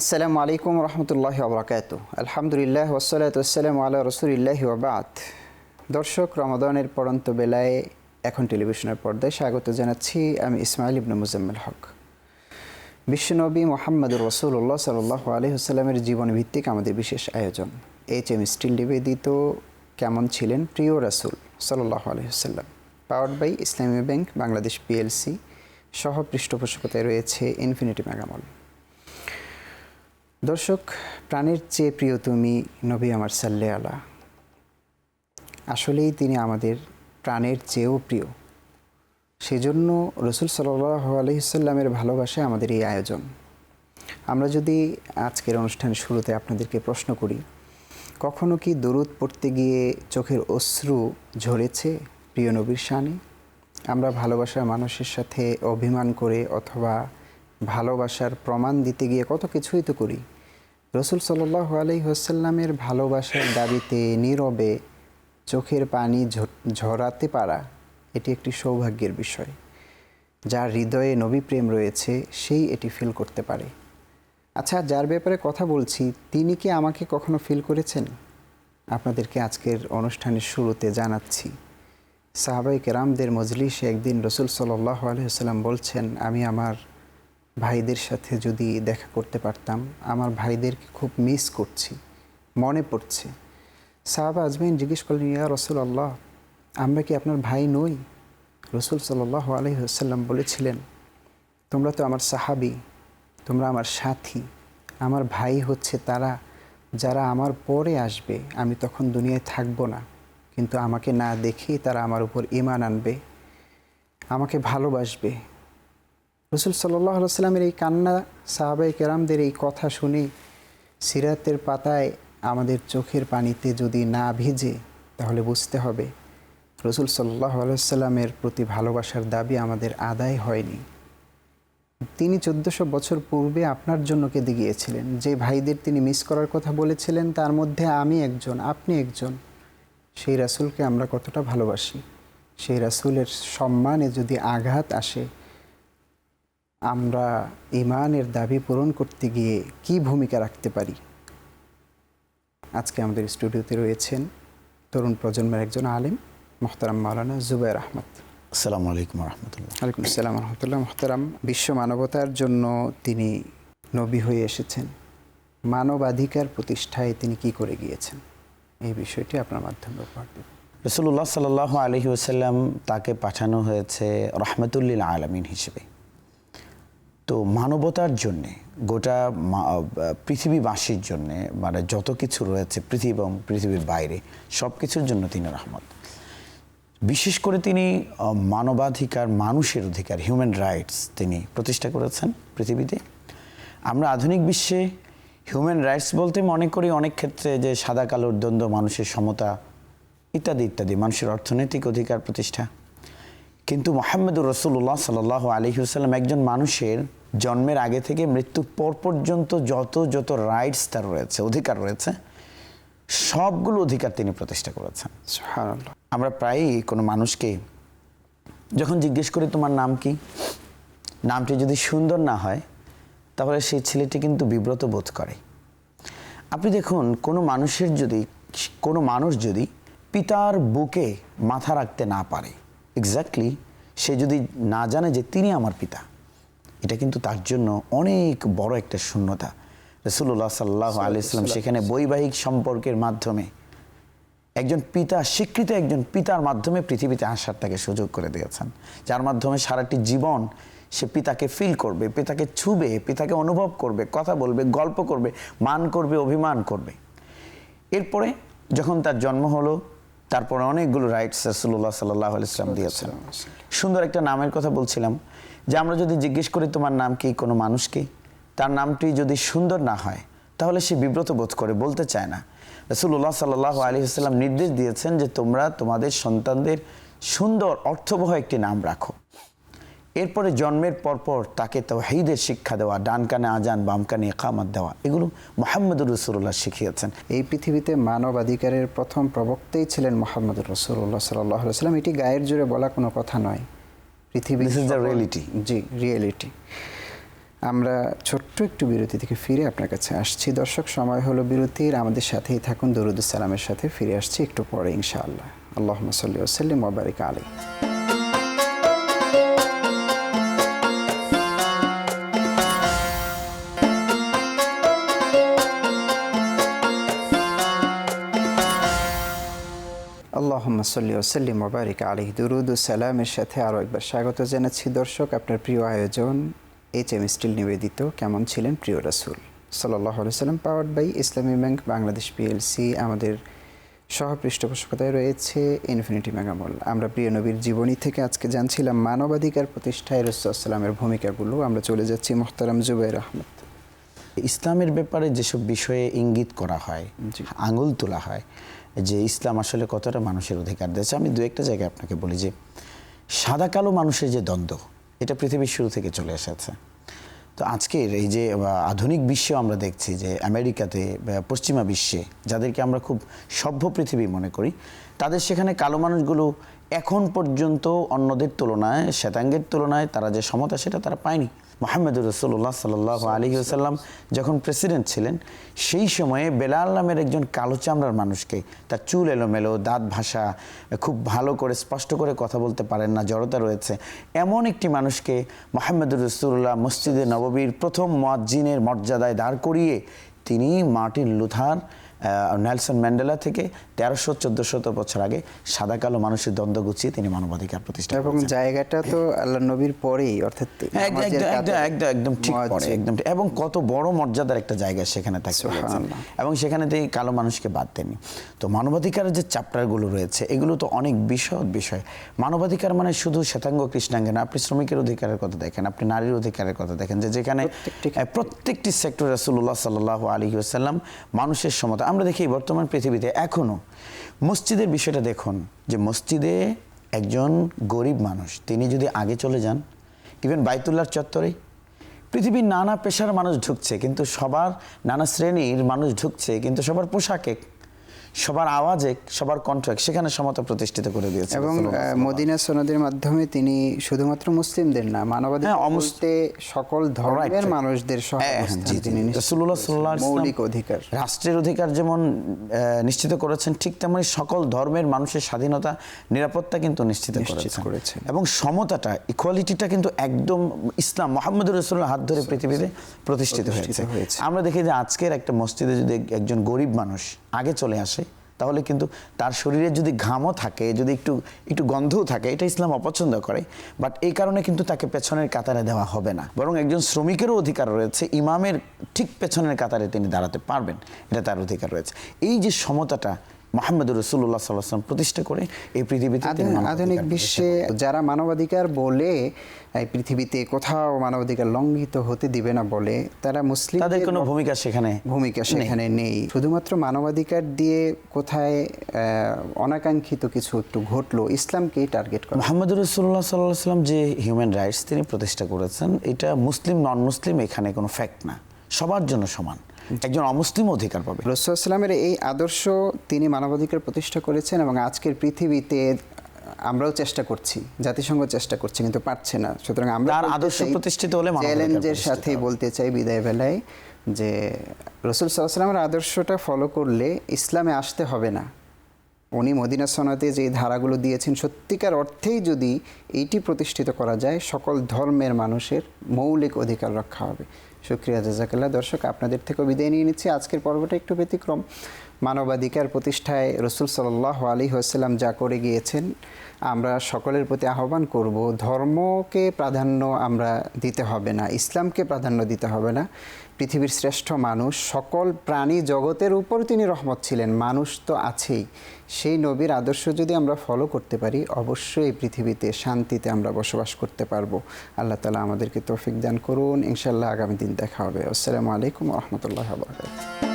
আসসালামু আলাইকুম রহমতুল্লাহি ওয়া বারাকাতুহু। আলহামদুলিল্লাহ ওয়াসসালাতু ওয়াসসালামু আলা রাসূলিল্লাহি ওয়া বা'দ। দর্শক, রমাদানের পড়ন্ত বেলায় এখন টেলিভিশনের পর্দায় স্বাগত জানাচ্ছি আমি ইসমাইল ইবনে মুজাম্মিল হক। বিশ্বনবী মুহাম্মদুর রাসূলুল্লাহ সাল্লাল্লাহু আলাইহি ওয়াসাল্লামের জীবন ভিত্তিক আমাদের বিশেষ আয়োজন এইচএম স্টিল নিবেদিত কেমন ছিলেন প্রিয় রাসূল সাল্লাল্লাহু আলাইহি ওয়াসাল্লাম, powered by Islami bank Bangladesh PLC, সহ পৃষ্ঠপোষকতায় রয়েছে ইনফিনিটি মেগামল। দর্শক, প্রাণের চেয়ে প্রিয় তুমি নবী আমার সাল্লে আলা। আসলেই তিনি আমাদের প্রাণের চেয়েও প্রিয়। সেজন্য রাসূল সাল্লাল্লাহু আলাইহি ওয়াসাল্লামের ভালোবাসায় আমাদের এই আয়োজন। আমরা যদি আজকের অনুষ্ঠানের শুরুতে আপনাদেরকে প্রশ্ন করি, কখনো কি দরুদ পড়তে গিয়ে চোখের অশ্রু ঝরেছে প্রিয় নবীর শানে? আমরা ভালোবাসার মানুষের সাথে অভিমান করে অথবা ভালোবাসার প্রমাণ দিতে গিয়ে কত কিছুই তো করি। রাসূল সাল্লাল্লাহু আলাইহি ওয়াসাল্লামের ভালোবাসার দাবিতে নীরবে চোখের পানি ঝরাতে পারা এটি একটি সৌভাগ্যের বিষয়। যার হৃদয়ে নবী প্রেম রয়েছে সেই এটি ফিল করতে পারে। আচ্ছা, যার ব্যাপারে কথা বলছি তিনি কি আমাকে কখনো ফিল করেছেন? আপনাদেরকে আজকের অনুষ্ঠানের শুরুতে জানাচ্ছি। সাহাবায়ে কেরামদের মজলিসে একদিন রাসূল সাল্লাল্লাহু আলাইহি ওয়াসাল্লাম বলছেন, আমি আমার ভাইদের সাথে যদি দেখা করতে পারতাম, আমার ভাইদেরকে খুব মিস করছি, মনে পড়ছে। সাহাবা আজমাইন জিজ্ঞেস করলেন, ইয়া রাসূলুল্লাহ, আমরা কি আপনার ভাই নই? রাসূল সাল্লাল্লাহু আলাইহি ওয়াসাল্লাম বলেছিলেন, তোমরা তো আমার সাহাবী, তোমরা আমার সাথী। আমার ভাই হচ্ছে তারা যারা আমার পরে আসবে, আমি তখন দুনিয়ায় থাকবো না, কিন্তু আমাকে না দেখেই তারা আমার উপর ঈমান আনবে, আমাকে ভালোবাসবে। রাসূল সাল্লাল্লাহু আলাইহি ওয়াসাল্লামের এই কান্না, সাহাবায়ে কেরামদের এই কথা শুনে সিরাতের পাতায় আমাদের চোখের পানিতে যদি না ভিজে, তাহলে বুঝতে হবে রাসূল সাল্লাল্লাহু আলাইহি ওয়াসাল্লামের প্রতি ভালোবাসার দাবি আমাদের আদায় হয়নি। তিনি 1400 বছর পূর্বে আপনার জন্য কেঁদে গিয়েছিলেন। যে ভাইদের তিনি মিস করার কথা বলেছিলেন তার মধ্যে আমি একজন, আপনি একজন। সেই রাসূলকে আমরা কতটা ভালোবাসি? সেই রাসূলের সম্মানে যদি আঘাত আসে, আমরা ঈমানের দাবি পূরণ করতে গিয়ে কি ভূমিকা রাখতে পারি? আজকে আমাদের স্টুডিওতে রয়েছেন তরুণ প্রজন্মের একজন আলেম, মোহতারাম মাওলানা জুবায়ের আহমদ। আসসালামু আলাইকুম রহমতুল্লাহ। ওয়ালাইকুম আসসালাম রহমতুল্লাহ। মোহতারাম, বিশ্ব মানবতার জন্য তিনি নবী হয়ে এসেছেন, মানবাধিকার প্রতিষ্ঠায় তিনি কি করে গিয়েছেন, এই বিষয়টি আপনার মাধ্যমে উপহার দেব। রাসূলুল্লাহ সাল্লাল্লাহু আলাইহি ওয়াসাল্লাম, তাকে পাঠানো হয়েছে রাহমাতুল লিল আলামিন হিসেবে। তো মানবতার জন্যে, গোটা পৃথিবীবাসীর জন্যে, মানে যত কিছু রয়েছে পৃথিবী এবং পৃথিবীর বাইরে, সব কিছুর জন্য তিনি রহমত। বিশেষ করে তিনি মানবাধিকার, মানুষের অধিকার, হিউম্যান রাইটস তিনি প্রতিষ্ঠা করেছেন পৃথিবীতে। আমরা আধুনিক বিশ্বে হিউম্যান রাইটস বলতে মনে করি অনেক ক্ষেত্রে যে সাদা কালোর দ্বন্দ্ব, মানুষের সমতা ইত্যাদি ইত্যাদি, মানুষের অর্থনৈতিক অধিকার প্রতিষ্ঠা। কিন্তু মুহাম্মদুর রাসূলুল্লাহ সাল্লাল্লাহু আলাইহি ওয়াসাল্লাম একজন মানুষের জন্মের আগে থেকে মৃত্যুর পর পর্যন্ত যত রাইটস তার রয়েছে, অধিকার রয়েছে, সবগুলো অধিকার তিনি প্রতিষ্ঠা করেছেন। সুবহানাল্লাহ। আমরা প্রায়ই কোনো মানুষকে যখন জিজ্ঞেস করি তোমার নাম কি, নামটি যদি সুন্দর না হয় তাহলে সেই ছেলেটি কিন্তু বিব্রত বোধ করে। আপনি দেখুন, কোনো মানুষ যদি পিতার বুকে মাথা রাখতে না পারে, এক্স্যাক্টলি সে যদি না জানে যে তিনি আমার পিতা, এটা কিন্তু তার জন্য অনেক বড় একটা শূন্যতা। রাসূলুল্লাহ সাল্লাল্লাহু আলাইহি ওয়াসাল্লাম সেখানে বৈবাহিক সম্পর্কের মাধ্যমে একজন পিতা, স্বীকৃত একজন পিতার মাধ্যমে পৃথিবীতে আসার তাকে সুযোগ করে দিয়েছেন, যার মাধ্যমে সারাটি জীবন সে পিতাকে ফিল করবে, পিতাকে ছুবে, পিতাকে অনুভব করবে, কথা বলবে, গল্প করবে, মান করবে, অভিমান করবে। এরপরে যখন তার জন্ম হলো, তারপরে অনেকগুলো রাইটস রাসূলুল্লাহ সাল্লাল্লাহু আলাইহি ওয়াসাল্লাম দিয়েছেন। সুন্দর একটা নামের কথা বলছিলাম, যে আমরা যদি জিজ্ঞেস করি তোমার নাম কি কোনো মানুষকে, তার নামটি যদি সুন্দর না হয় তাহলে সে বিব্রত বোধ করে, বলতে চায় না। রাসূলুল্লাহ সাল্লাল্লাহু আলাইহি ওয়াসাল্লাম নির্দেশ দিয়েছেন যে তোমরা তোমাদের সন্তানদের সুন্দর অর্থবহ একটি নাম রাখো। এরপরে জন্মের পরপর তাকে তাওহীদের শিক্ষা দেওয়া, ডান কানে আজান, বাম কানে ইকামত দেওয়া, এগুলো মুহাম্মদুর রাসূলুল্লাহ শিখিয়েছেন। এই পৃথিবীতে মানবাধিকারের প্রথম প্রবক্তাই ছিলেন মুহাম্মদুর রাসূলুল্লাহ সাল্লাল্লাহু আলাইহি ওয়াসাল্লাম। এটি গায়ের জোরে বলা কোনো কথা নয়, পৃথিবীর this is the reality. G, reality. আমরা ছোট্ট একটু বিরতি থেকে ফিরে আপনার কাছে আসছি। দর্শক, সময় হলো বিরতির, আমাদের সাথেই থাকুন। দরুদ সালামের সাথে ফিরে আসছি একটু পরে ইনশাআল্লাহ। আল্লাহুম্মা সাল্লি ওয়া সাল্লিম ওয়া বারিক আলাইহি। আল্লাহুম্মা সাল্লি ওয়া সাল্লিম ওয়া বারিক আলাইহি। দুরুদ ও সালামের সাথে আরও একবার স্বাগত জানাচ্ছি দর্শক আপনার প্রিয় আয়োজন HM স্টিল নিবেদিত কেমন ছিলেন প্রিয় রাসূল সাল্লাল্লাহু আলাইহি ওয়াসাল্লাম, powered by Islami bank Bangladesh PLC। আমাদের সহ পৃষ্ঠপোষকতায় রয়েছে ইনফিনিটি মেগামল। আমরা প্রিয় নবীর জীবনী থেকে আজকে জানছিলাম মানবাধিকার প্রতিষ্ঠায় রাসূল সাল্লাল্লাহু আলাইহি ওয়াসাল্লামের ভূমিকাগুলো। আমরা চলে যাচ্ছি মুহতারাম জুবাইর আহমদ। ইসলামের ব্যাপারে যেসব বিষয়ে ইঙ্গিত করা হয়, আঙুল তোলা হয় যে ইসলাম আসলে কতটা মানুষের অধিকার দিয়েছে, আমি দু একটা জায়গায় আপনাকে বলি যে সাদা কালো মানুষের যে দ্বন্দ্ব, এটা পৃথিবীর শুরু থেকে চলে এসেছে। তো আজকের এই যে আধুনিক বিশ্বে আমরা দেখছি যে আমেরিকাতে, পশ্চিমা বিশ্বে, যাদেরকে আমরা খুব সভ্য পৃথিবী মনে করি, তাদের সেখানে কালো মানুষগুলো এখন পর্যন্ত অন্যদের তুলনায়, শ্বেতাঙ্গের তুলনায় তারা যে সমতা সেটা তারা পায়নি। মুহাম্মদুর রাসূলুল্লাহ সাল্লাল্লাহু আলাইহি ওয়াসাল্লাম যখন প্রেসিডেন্ট ছিলেন, সেই সময়ে বেলাল নামের একজন কালো চামড়ার মানুষকে, তার চুল এলোমেলো, দাঁত ভাষা, খুব ভালো করে স্পষ্ট করে কথা বলতে পারেন না, জড়তা রয়েছে, এমন একটি মানুষকে মুহাম্মদুর রাসূলুল্লাহ মসজিদে নববীর প্রথম মুয়াজ্জিনের মর্যাদায় দাঁড় করিয়ে তিনি মার্টিন লুথার, নেলসন ম্যান্ডেলা থেকে 1300-1400 বছর আগে সাদা কালো মানুষের দ্বন্দ্ব গুছিয়ে তিনি মানবাধিকার প্রতিষ্ঠা এবং জায়গাটা তো আল্লাহ নবীর পরেই, অর্থাৎ একদম ঠিক পরে, একদম। এবং কত বড় মর্যাদার একটা জায়গা সেখানে থাকে, এবং সেখানে তিনি কালো মানুষকে বাদ দেননি। তো মানবাধিকারের যে চ্যাপ্টারগুলো রয়েছে এগুলো তো অনেক বিশদ বিষয়। মানবাধিকার মানে শুধু শ্বেতাঙ্গ কৃষ্ণাঙ্গে না, আপনি শ্রমিকের অধিকারের কথা দেখেন, আপনি নারীর অধিকারের কথা দেখেন, যে যেখানে প্রত্যেকটি সেক্টরে রাসূলুল্লাহ সাল্লাল্লাহু আলাইহি ওয়াসাল্লাম মানুষের সমতা। আমরা দেখি বর্তমান পৃথিবীতে এখনও মসজিদের বিষয়টা দেখুন, যে মসজিদে একজন গরিব মানুষ তিনি যদি আগে চলে যান, ইভেন বাইতুল্লাহর চত্বরে পৃথিবীর নানা পেশার মানুষ ঢুকছে, কিন্তু সবার, নানা শ্রেণীর মানুষ ঢুকছে, কিন্তু সবার পোশাকে, সবার আওয়াজে, সবার কণ্ঠে সেখানে সমতা প্রতিষ্ঠিত করে দিয়েছে। এবং মদিনা সনদের মাধ্যমে তিনি শুধুমাত্র মুসলিমদের না, মানবাধিকার বলতে সকল ধর্মের মানুষদের রাসূলুল্লাহ সাল্লাল্লাহু আলাইহি ওয়াসাল্লাম মৌলিক অধিকার, রাষ্ট্রের অধিকার যেমন নিশ্চিত করেছেন, ঠিক তেমনি সকল ধর্মের মানুষের স্বাধীনতা, নিরাপত্তা কিন্তু নিশ্চিত করেছেন। এবং সমতাটা, ইকুয়ালিটিটা কিন্তু একদম ইসলাম মুহাম্মদুর রাসূলুল্লাহর হাত ধরে পৃথিবীতে প্রতিষ্ঠিত হয়েছে। আমরা দেখি যে আজকের একটা মসজিদে যদি একজন গরিব মানুষ আগে চলে আসে, তাহলে কিন্তু তার শরীরে যদি ঘামও থাকে, যদি একটু গন্ধও থাকে, এটা ইসলাম অপছন্দ করে, বাট এই কারণে কিন্তু তাকে পেছনের কাতারে দেওয়া হবে না। বরং একজন শ্রমিকেরও অধিকার রয়েছে, ইমামের ঠিক পেছনের কাতারে তিনি দাঁড়াতে পারবেন, এটা তার অধিকার রয়েছে। এই যে সমতাটা মুহাম্মদুর রাসূলুল্লাহ সাল্লাল্লাহু আলাইহি ওয়াসাল্লাম প্রতিষ্ঠা করে এই পৃথিবীতে, আধুনিক বিশ্বে যারা মানবাধিকার বলে এই পৃথিবীতে কোথাও মানবাধিকার লঙ্ঘিত হতে দিবে না বলে, তারা মুসলিম, তাদের কোনো ভূমিকা সেখানে নেই। শুধুমাত্র মানবাধিকার দিয়ে কোথায় অনাকাঙ্ক্ষিত কিছু একটু ঘটলো, ইসলামকেই টার্গেট করে। মুহাম্মদুর রাসূলুল্লাহ সাল্লাল্লাহু আলাইহি ওয়াসাল্লাম যে হিউম্যান রাইটস তিনি প্রতিষ্ঠা করেছেন, এটা মুসলিম নন মুসলিম এখানে কোনো ফ্যাক্ট না, সবার জন্য সমান, একজন অমুসলিম অধিকার পাবে। রাসূল সাল্লাল্লাহু আলাইহি ওয়াসাল্লামের এই আদর্শ তিনি মানবাধিকার প্রতিষ্ঠা করেছেন, এবং আজকের পৃথিবীতে আমরাও চেষ্টা করছি, জাতিসংঘ চেষ্টা করছে, কিন্তু পারছে না। সুতরাং আমরা তার আদর্শ প্রতিষ্ঠিত হলে চ্যালেঞ্জের সাথে বলতে চাই বিদায় বেলায় যে রাসূল সাল্লাল্লাহু আলাইহি ওয়াসাল্লামের আদর্শটা ফলো করলে ইসলামে আসতে হবে না। উনি মদিনা সনদে যে ধারাগুলো দিয়েছেন, সত্যিকার অর্থেই যদি এইটি প্রতিষ্ঠিত করা যায়, সকল ধর্মের মানুষের মৌলিক অধিকার রক্ষা হবে। শুকরিয়া, জাযাকাল্লাহ। দর্শক, আপনাদের থেকেও বিদায় নিয়ে নিচ্ছি। আজকের পর্বটা একটু ব্যতিক্রম। মানবাধিকার প্রতিষ্ঠায় রাসূল সাল্লাল্লাহু আলাইহি ওয়াসাল্লাম যা করে গিয়েছেন, আমরা সকলের প্রতি আহ্বান করব, ধর্মকে প্রাধান্য আমরা দিতে হবে না, ইসলামকে প্রাধান্য দিতে হবে না। পৃথিবীর শ্রেষ্ঠ মানুষ, সকল প্রাণী জগতের উপর তিনি রহমত ছিলেন, মানুষ তো আছেই। সেই নবীর আদর্শ যদি আমরা ফলো করতে পারি, অবশ্যই পৃথিবীতে শান্তিতে আমরা বসবাস করতে পারবো। আল্লাহ তাআলা আমাদেরকে তৌফিক দান করুন। ইনশাআল্লাহ আগামী দিন দেখা হবে। আসসালামু আলাইকুম ওয়া রাহমাতুল্লাহি ওয়া বারাকাতুহু।